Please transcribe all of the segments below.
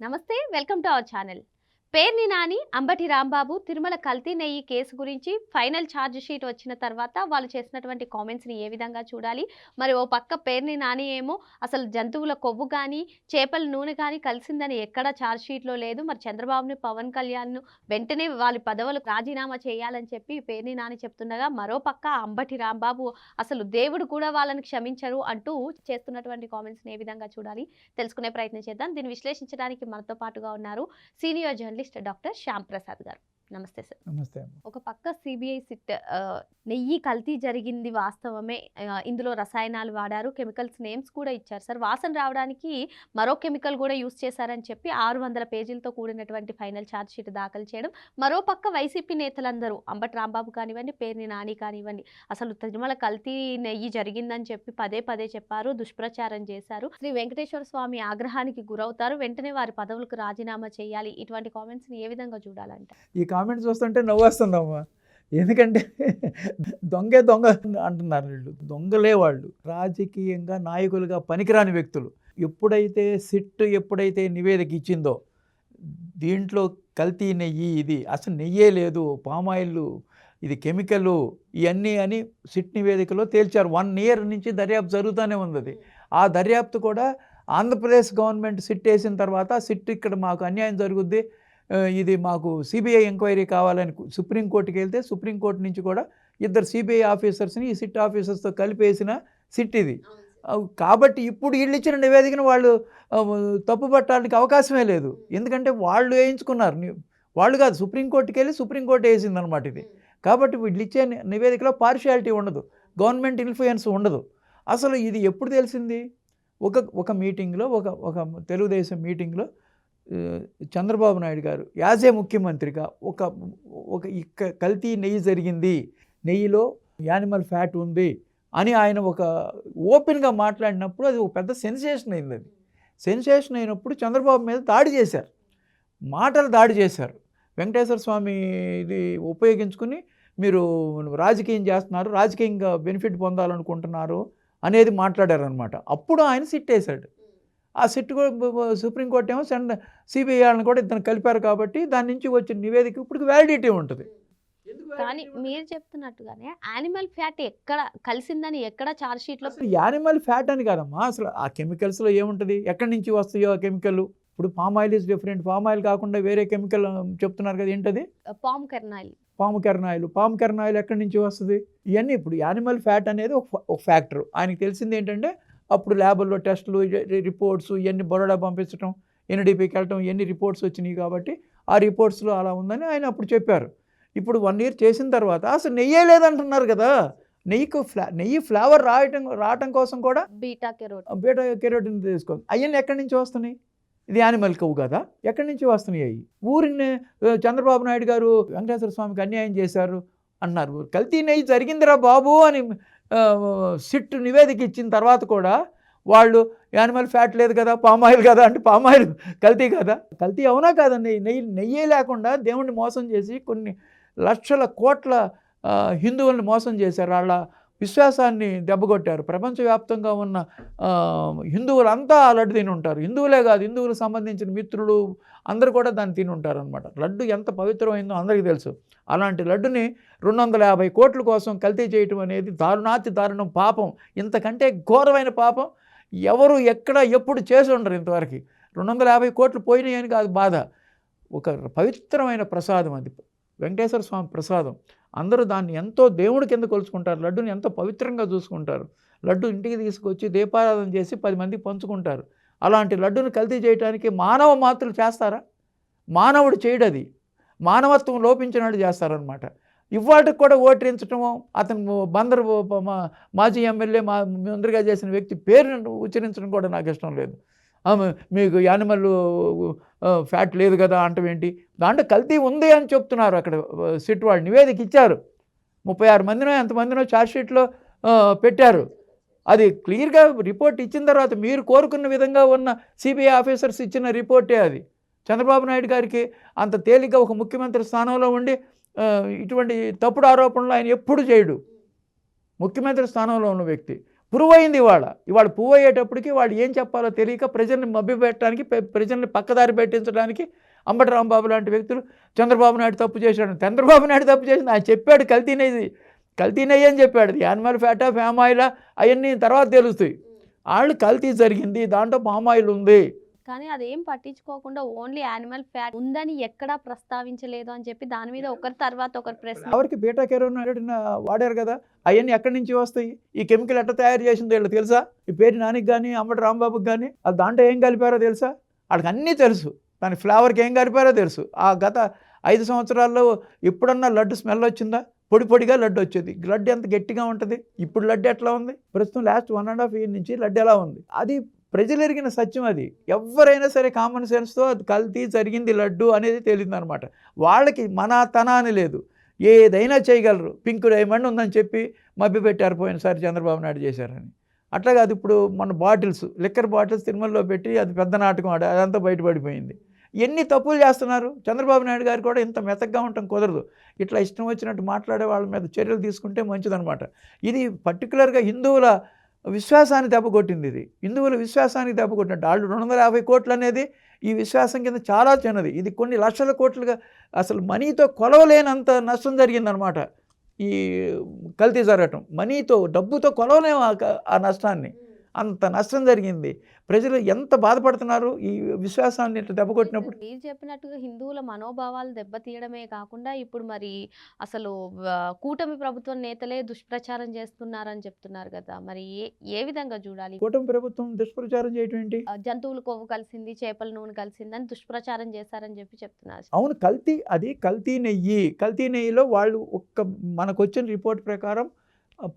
నమస్తే, welcome to our channel. Perni Nani, Ambati Rambabu Tirumala కల్తీ నెయ్యి కేసు గురించి ఫైనల్ ఛార్జ్ షీట్ వచ్చిన తర్వాత వాళ్ళు చేసినటువంటి కామెంట్స్ని ఏ విధంగా చూడాలి? మరి ఓ పక్క పేర్ని నాని ఏమో అసలు జంతువుల కొవ్వు కానీ చేపల నూనె కానీ కలిసిందని ఎక్కడ ఛార్జ్ షీట్లో లేదు. మరి చంద్రబాబుని, పవన్ కళ్యాణ్ను వెంటనే వాళ్ళ పదవులకు రాజీనామా చేయాలని చెప్పి పేర్ని నాని చెప్తుండగా, మరో పక్క అంబటి రాంబాబు అసలు దేవుడు కూడా వాళ్ళని క్షమించరు అంటూ చేస్తున్నటువంటి కామెంట్స్ని ఏ విధంగా చూడాలి తెలుసుకునే ప్రయత్నం చేద్దాం. దీన్ని విశ్లేషించడానికి మనతో పాటుగా ఉన్నారు senior journalist doctor Shyam Prasad గారు. నమస్తే సార్. నమస్తే. ఒక పక్క సిబిఐ సిట్ నెయ్యి కల్తీ జరిగింది వాస్తవమే, ఇందులో రసాయనాలు వాడారు, కెమికల్స్ నేమ్స్ కూడా ఇచ్చారు సార్, వాసన రావడానికి మరో కెమికల్ కూడా యూస్ చేశారని చెప్పి 600 పేజీలతో కూడినటువంటి ఫైనల్ ఛార్జ్ షీట్ దాఖలు చేయడం. మరో పక్క వైసీపీ నేతలందరూ అంబటి రాంబాబు కానివ్వండి, పేర్ని నాని కానివ్వండి, అసలు తిరుమల కల్తీ నెయ్యి జరిగిందని చెప్పి పదే పదే చెప్పారు, దుష్ప్రచారం చేశారు, శ్రీ వెంకటేశ్వర స్వామి ఆగ్రహానికి గురవుతారు, వెంటనే వారి పదవులకు రాజీనామా చేయాలి. ఇటువంటి కామెంట్స్ని ఏ విధంగా చూడాలంట? ఈ కామెంట్స్ చూస్తుంటే నవ్వేస్తుందమ్మా. ఎందుకంటే దొంగే దొంగ అంటున్నారు వీళ్ళు. దొంగలే వాళ్ళు, రాజకీయంగా నాయకులుగా పనికిరాని వ్యక్తులు. ఎప్పుడైతే నివేదిక ఇచ్చిందో దీంట్లో కల్తీ నెయ్యి, ఇది అసలు నెయ్యే లేదు, పామాయిల్, ఇది కెమికల్, ఇవన్నీ అని సిట్ నివేదికలో తేల్చారు. 1 year నుంచి దర్యాప్తు జరుగుతూనే ఉంది. ఆ దర్యాప్తు కూడా ఆంధ్రప్రదేశ్ గవర్నమెంట్ సిట్ వేసిన తర్వాత, సిట్ ఇక్కడ మాకు అన్యాయం జరుగుద్ది, ఇది మాకు సిబిఐ ఎంక్వైరీ కావాలని సుప్రీంకోర్టుకి వెళ్తే, సుప్రీంకోర్టు నుంచి కూడా 2 సిబిఐ ఆఫీసర్స్ని ఈ సిట్ ఆఫీసర్స్తో కలిపేసిన సిట్ ఇది. కాబట్టి ఇప్పుడు వీళ్ళు ఇచ్చిన నివేదికను వాళ్ళు తప్పుపట్టడానికి అవకాశమే లేదు. ఎందుకంటే వాళ్ళు వేయించుకున్నారు, వాళ్ళు కాదు, సుప్రీంకోర్టుకి వెళ్ళి సుప్రీంకోర్టు వేసిందనమాట ఇది. కాబట్టి వీళ్ళు ఇచ్చే నివేదికలో పార్షియాలిటీ ఉండదు, గవర్నమెంట్ ఇన్ఫ్లుయెన్స్ ఉండదు. అసలు ఇది ఎప్పుడు తెలిసింది? ఒక మీటింగ్లో, ఒక తెలుగుదేశం మీటింగ్లో చంద్రబాబు నాయుడు గారు యాజ్ ఏ ముఖ్యమంత్రిగా ఒక కల్తీ నెయ్యి జరిగింది, నెయ్యిలో యానిమల్ ఫ్యాట్ ఉంది అని ఆయన ఒక ఓపెన్గా మాట్లాడినప్పుడు అది ఒక పెద్ద సెన్సేషన్ అయింది. అది సెన్సేషన్ అయినప్పుడు చంద్రబాబు మీద దాడి చేశారు, దాడి చేశారు. వెంకటేశ్వర స్వామి ఇది ఉపయోగించుకుని మీరు రాజకీయం చేస్తున్నారు, రాజకీయంగా బెనిఫిట్ పొందాలనుకుంటున్నారు అనేది మాట్లాడారనమాట. అప్పుడు ఆయన సిట్ వేశాడు. ఆ సిట్ సుప్రీంకోర్టు ఏమో సిబిఐ వాళ్ళని కూడా ఇద్దరు కలిపారు. కాబట్టి దాని నుంచి వచ్చిన నివేదిక ఇప్పుడు వ్యాలిడిటీ ఉంటుంది. కానీ మీరు చెప్తున్నట్టుగానే యానిమల్ ఫ్యాట్ ఎక్కడ కలిసిందని ఎక్కడ ఛార్జ్ షీట్లో యానిమల్ ఫ్యాట్ అని కాదమ్మా, అసలు ఆ కెమికల్స్లో ఏముంటుంది, ఎక్కడి నుంచి వస్తాయో ఆ కెమికల్. ఇప్పుడు పామాయిల్ ఈజ్ డిఫరెంట్, పామాయిల్ కాకుండా వేరే కెమికల్ చెప్తున్నారు కదా, ఏంటది? పామ్ కెర్నాయిల్ ఎక్కడి నుంచి వస్తుంది? ఇవన్నీ ఇప్పుడు యానిమల్ ఫ్యాట్ అనేది ఒక ఫ్యాక్టర్. ఆయనకి తెలిసింది ఏంటంటే అప్పుడు ల్యాబుల్లో టెస్టులు, రిపోర్ట్స్ ఇవన్నీ బరోడా పంపించడం, ఎన్డీపీకి వెళ్ళటం, ఇవన్నీ రిపోర్ట్స్ వచ్చినాయి. కాబట్టి ఆ రిపోర్ట్స్లో అలా ఉందని ఆయన అప్పుడు చెప్పారు. ఇప్పుడు 1 year చేసిన తర్వాత అసలు నెయ్యే లేదంటున్నారు కదా. నెయ్యి ఫ్లేవర్ రావటం కోసం కూడా బీటా కెరోటిన్ తీసుకోవాలి. అవన్నీ ఎక్కడి నుంచి వస్తున్నాయి? ఇది యానిమల్ కొవ్వు కదా, ఎక్కడి నుంచి వస్తున్నాయి అవి? ఊరిని చంద్రబాబు నాయుడు గారు వెంకటేశ్వర స్వామికి అన్యాయం చేశారు అన్నారు. కల్తీ నెయ్యి జరిగిందిరా బాబు అని సిట్ నివేదిక ఇచ్చిన తర్వాత కూడా వాళ్ళు యానిమల్ ఫ్యాట్ లేదు కదా, పామాయిల్ కదా అంటే పామాయిల్ కల్తీ కదా? కల్తీ అవునా కాదండి? నెయ్యే లేకుండా దేవుణ్ణి మోసం చేసి కొన్ని లక్షల కోట్ల హిందువుల్ని మోసం చేశారు, వాళ్ళ విశ్వాసాన్ని దెబ్బకొట్టారు. ప్రపంచవ్యాప్తంగా ఉన్న హిందువులంతా ఆ లడ్డు తిని ఉంటారు. హిందువులే కాదు, హిందువులకు సంబంధించిన మిత్రులు అందరూ కూడా దాన్ని తిని ఉంటారు అనమాట. లడ్డు ఎంత పవిత్రమైందో అందరికీ తెలుసు. అలాంటి లడ్డుని 250 కోట్ల కోసం కల్తీ చేయటం అనేది దారుణం, పాపం. ఇంతకంటే ఘోరమైన పాపం ఎవరు ఎక్కడ ఎప్పుడు చేసి ఉండరు ఇంతవరకు. 250 కోట్లు పోయినాయని కాదు బాధ. ఒక పవిత్రమైన ప్రసాదం అది, వెంకటేశ్వర స్వామి ప్రసాదం. అందరూ దాన్ని ఎంతో దేవుడి కింద కొలుచుకుంటారు, లడ్డుని ఎంతో పవిత్రంగా చూసుకుంటారు. లడ్డు ఇంటికి తీసుకొచ్చి దీపారాధన చేసి 10 మందికి పంచుకుంటారు. అలాంటి లడ్డును కల్తీ చేయడానికి మానవ మాత్రులు చేస్తారా? మానవుడు చేయడది, మానవత్వం లోపించినట్టు చేస్తారనమాట. ఇవాటికి కూడా ఓటరించడము, అతను బందరు మాజీ ఎమ్మెల్యే మంత్రిగా చేసిన వ్యక్తి పేరును ఉచ్చరించడం కూడా నాకు ఇష్టం లేదు. మీకు యానిమల్ ఫ్యాట్ లేదు కదా అంటాం ఏంటి? దాంట్లో కల్తీ ఉంది అని చెప్తున్నారు. అక్కడ సిట్ వాళ్ళు నివేదిక ఇచ్చారు, 36 మందినో ఎంతమందినో ఛార్జ్ షీట్లో పెట్టారు. అది క్లియర్గా రిపోర్ట్ ఇచ్చిన తర్వాత మీరు కోరుకున్న విధంగా ఉన్న సిబిఐ ఆఫీసర్స్ ఇచ్చిన రిపోర్టే అది. చంద్రబాబు నాయుడు గారికి అంత తేలిగ్గా ఒక ముఖ్యమంత్రి స్థానంలో ఉండి ఇటువంటి తప్పుడు ఆరోపణలు ఆయన ఎప్పుడు చేయడు. ముఖ్యమంత్రి స్థానంలో ఉన్న వ్యక్తి ప్రూవ్ అయింది. ఇవాళ ప్రూవ్ అయ్యేటప్పటికి వాళ్ళు ఏం చెప్పాలో తెలియక ప్రజల్ని మభ్యపెట్టడానికి, ప్రజల్ని పక్కదారి పెట్టించడానికి అంబటి రాంబాబు లాంటి వ్యక్తులు చంద్రబాబు నాయుడు తప్పు చేశాడు. చంద్రబాబు నాయుడు తప్పు చేసింది ఆయన చెప్పాడు, కల్తీ నెయ్యి అని చెప్పాడు. యానిమల్ ఫ్యాటా, పామ్ ఆయిలా అవన్నీ తర్వాత తెలుస్తాయి. వాళ్ళు కల్తీ జరిగింది, దాంట్లో పామ్ ఆయిల్ ఉంది. కానీ అదేం పట్టించుకోకుండా ఓన్లీ యానిమల్ ఫ్యాట్ ఉందని ఎక్కడా ప్రస్తావించలేదు అని చెప్పి దాని మీద ఒకరి తర్వాత ఒకరు ప్రశ్న. ఎవరికి బీటా కెరోటిన్ వాడారు కదా, అవన్నీ ఎక్కడి నుంచి వస్తాయి? ఈ కెమికల్ ఎట్లా తయారు చేసిందో వీళ్ళు తెలుసా? ఈ పేరు నానికి కానీ అంబటి రాంబాబుకి కానీ అది దాంట్లో ఏం కలిపారో తెలుసా? వాళ్ళకి అన్నీ తెలుసు. దాని ఫ్లేవర్కి ఏం కలిపారో తెలుసు. ఆ గత 5 సంవత్సరాల్లో ఎప్పుడన్నా లడ్డు స్మెల్ వచ్చిందా? పొడిగా లడ్డు వచ్చేది. లడ్డు ఎంత గట్టిగా ఉంటుంది. ఇప్పుడు లడ్డు ఎట్లా ఉంది? ప్రస్తుతం లాస్ట్ 1.5 year నుంచి లడ్డు ఎలా ఉంది? అది ప్రజలు ఎరిగిన సత్యం. అది ఎవరైనా సరే కామన్ సెన్స్తో అది కల్తీ జరిగింది లడ్డు అనేది తేలిందనమాట. వాళ్ళకి మన తనాన్ని లేదు, ఏదైనా చేయగలరు. పింక్ డైమండ్ ఉందని చెప్పి మభ్యపెట్టారు పోయినసారి చంద్రబాబు నాయుడు చేశారని. అట్లా కాదు, ఇప్పుడు మన లిక్కర్ బాటిల్స్ తిరుమలలో పెట్టి అది పెద్ద నాటకం అదంతా బయటపడిపోయింది. ఎన్ని తప్పులు చేస్తున్నారు. చంద్రబాబు నాయుడు గారు కూడా ఇంత మెతగ్గా ఉండటం కుదరదు. ఇట్లా ఇష్టం వచ్చినట్టు మాట్లాడే వాళ్ళ మీద చర్యలు తీసుకుంటే మంచిదనమాట. ఇది పర్టికులర్గా హిందువుల విశ్వాసాన్ని దెబ్బకొట్టింది. ఇది హిందువుల విశ్వాసానికి దెబ్బకొట్టినట్టు. వాళ్ళు 250 కోట్లు అనేది ఈ విశ్వాసం కింద చాలా చిన్నది. ఇది కొన్ని లక్షల కోట్లుగా అసలు మనీతో కొలవలేనంత నష్టం జరిగిందనమాట. ఈ కల్తీ జరగటం మనీతో, డబ్బుతో కొలవలేము ఆ నష్టాన్ని. అంత నష్టం జరిగింది. ప్రజలు ఎంత బాధపడుతున్నారు ఈ విశ్వాసాన్ని ఇట్లా దెబ్బకొట్టినప్పుడు. మీరు చెప్పినట్టుగా హిందువుల మనోభావాలు దెబ్బతీయడమే కాకుండా ఇప్పుడు మరి అసలు కూటమి ప్రభుత్వం నేతలే దుష్ప్రచారం చేస్తున్నారని చెప్తున్నారు కదా, మరి ఏ విధంగా చూడాలి? కూటమి ప్రభుత్వం దుష్ప్రచారం చేయటం ఏంటి? జంతువుల కొవ్వు కలిసింది, చేపల నూనె కలిసిందని దుష్ప్రచారం చేశారని చెప్తున్నారు. అవును, కల్తీ నెయ్యి. కల్తీ నెయ్యిలో వాళ్ళు మనకు వచ్చిన రిపోర్ట్ ప్రకారం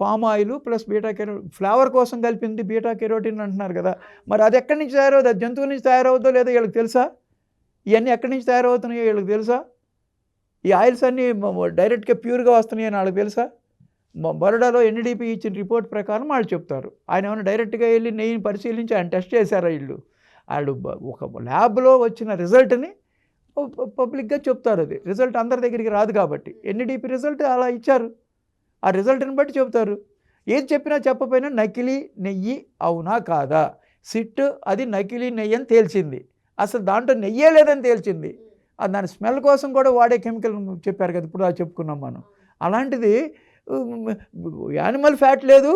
palm oil plus beta carotene flavour కోసం కలిపింది బీటా కెరోటిన్ అంటున్నారు కదా. మరి అది ఎక్కడి నుంచి తయారవుతుంది? అది జంతువుల నుంచి తయారవుతుందో లేదో వీళ్ళకి తెలుసా? ఇవన్నీ ఎక్కడి నుంచి తయారవుతున్నాయో వీళ్ళకి తెలుసా? ఈ ఆయిల్స్ అన్నీ డైరెక్ట్గా ప్యూర్గా వస్తున్నాయని వాళ్ళకి తెలుసా? బరోడాలో ఎన్డీపీ ఇచ్చిన రిపోర్ట్ ప్రకారం వాళ్ళు చెప్తారు. ఆయన ఏమైనా డైరెక్ట్గా వెళ్ళి నెయ్యిని పరిశీలించి ఆయన టెస్ట్ చేశారా? వాళ్ళు ఒక ల్యాబ్లో వచ్చిన రిజల్ట్ని పబ్లిక్గా చెప్తారు. అది రిజల్ట్ అందరి దగ్గరికి రాదు కాబట్టి ఎన్డీపీ రిజల్ట్ అలా ఇచ్చారు. ఆ రిజల్ట్ని బట్టి చెప్తారు. ఏది చెప్పినా చెప్పపోయినా నకిలీ నెయ్యి అవునా కాదా? సిట్ అది నకిలీ నెయ్యి అని తేల్చింది. అసలు దాంట్లో నెయ్యే లేదని తేల్చింది. దాని స్మెల్ కోసం కూడా వాడే కెమికల్ చెప్పారు కదా, ఇప్పుడు అది చెప్పుకున్నాం మనం. అలాంటిది యానిమల్ ఫ్యాట్ లేదు,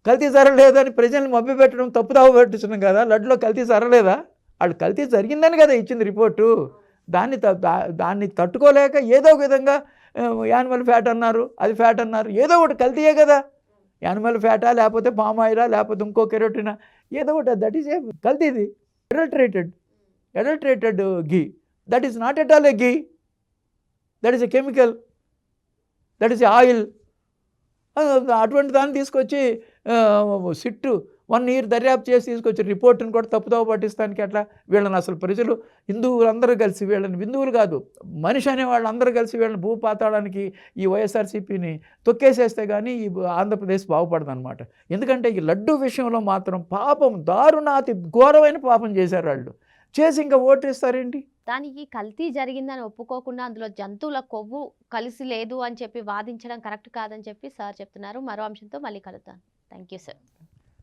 కల్తీ జరగలేదు అని ప్రజల్ని మభ్యపెట్టడం, తప్పుదావ పెట్టించడం కదా. లడ్డులో కల్తీ జరగలేదా? వాళ్ళు కల్తీ జరిగిందని కదా ఇచ్చింది రిపోర్టు. దాన్ని తట్టుకోలేక ఏదో ఒక విధంగా యానిమల్ ఫ్యాట్ అన్నారు, అది ఫ్యాట్ అన్నారు. ఏదో ఒకటి కల్తీయే కదా. యానిమల్ ఫ్యాటా, లేకపోతే పామ్ ఆయిలా, లేకపోతే ఇంకో కెరోటినా, ఏదో ఒకటి. దట్ ఈస్ ఏ కల్తీది. Adulterated ghee. That is not at all a ghee. That is a chemical, that is a oil. అటువంటి దాన్ని తీసుకొచ్చి సిట్టు 1 year దర్యాప్తు చేసి తీసుకొచ్చి రిపోర్ట్ని కూడా తప్పుదోవ పట్టిస్తానికి అట్లా వీళ్ళని అసలు ప్రజలు హిందువులందరూ కలిసి వీళ్ళని, హిందువులు కాదు మనిషి అనే వాళ్ళందరూ కలిసి వీళ్ళని భూపాతాళానికి ఈ వైఎస్ఆర్సీపీని తొక్కేసేస్తే కానీ ఈ ఆంధ్రప్రదేశ్ బాగుపడదన్నమాట. ఎందుకంటే ఈ లడ్డు విషయంలో మాత్రం పాపం, దారుణాతి ఘోరమైన పాపం చేశారు వాళ్ళు. చేసి ఇంకా ఓటేస్తారేంటి? దానికి కల్తీ జరిగిందని ఒప్పుకోకుండా అందులో జంతువుల కొవ్వు కలిసి లేదు అని చెప్పి వాదించడం కరెక్ట్ కాదని చెప్పి సార్ చెప్తున్నారు. మరో అంశంతో మళ్ళీ కలుద్దాం. Thank you sir.